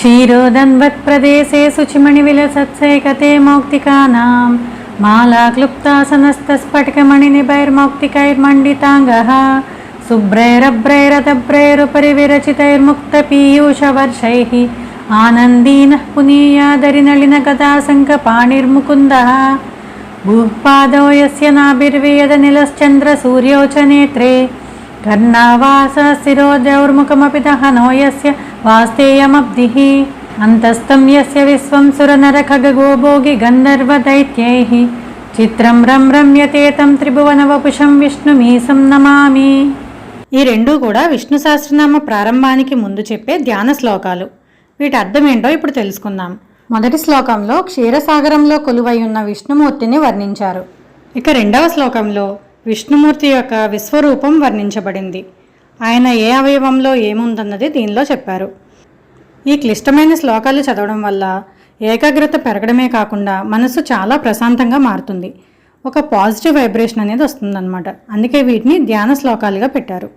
क्षीरोदन्वत्प्रदेशे शुचिमणिविलसत्सैकते मौक्तिकानां मालाक्लुप्तासनस्तस्फटिकमणिनिभैर्मौक्तिकैर्मण्डिताङ्गः शुभ्रैरभ्रैरतभ्रैरुपरि विरचितैर्मुक्तपीयूषवर्षैः आनन्दीनः पुनीयादरिनलिनगदासङ्कपाणिर्मुकुन्दः भूःपादौ यस्य नाभिर्वेदनिलश्चन्द्रसूर्यौ च नेत्रे कर्णावासः शिरोद्यौर्मुखमपि दहनो यस्य वास्तेयमब्धिः अन्तस्तं यस्य विश्वं सुरनरखगोभोगि गन्धर्वदैत्यैः చిత్రం రమ్యతేతం త్రిభువనవపుషం విష్ణుమీశం నమామి. ఈ రెండు కూడా విష్ణు సహస్రనామ ప్రారంభానికి ముందు చెప్పే ధ్యాన శ్లోకాలు. వీటి అర్థం ఏంటో ఇప్పుడు తెలుసుకుందాం. మొదటి శ్లోకంలో క్షీరసాగరంలో కొలువై ఉన్న విష్ణుమూర్తిని వర్ణించారు. ఇక రెండవ శ్లోకంలో విష్ణుమూర్తి యొక్క విశ్వరూపం వర్ణించబడింది. ఆయన ఏ అవయవంలో ఏముందన్నది దీనిలో చెప్పారు. ఈ క్లిష్టమైన శ్లోకాలు చదవడం వల్ల ఏకాగ్రత పెరగడమే కాకుండా మనసు చాలా ప్రశాంతంగా మారుతుంది. ఒక పాజిటివ్ వైబ్రేషన్ అనేది వస్తుందన్నమాట. అందుకే వీటిని ధ్యాన శ్లోకాలుగా పెట్టారు.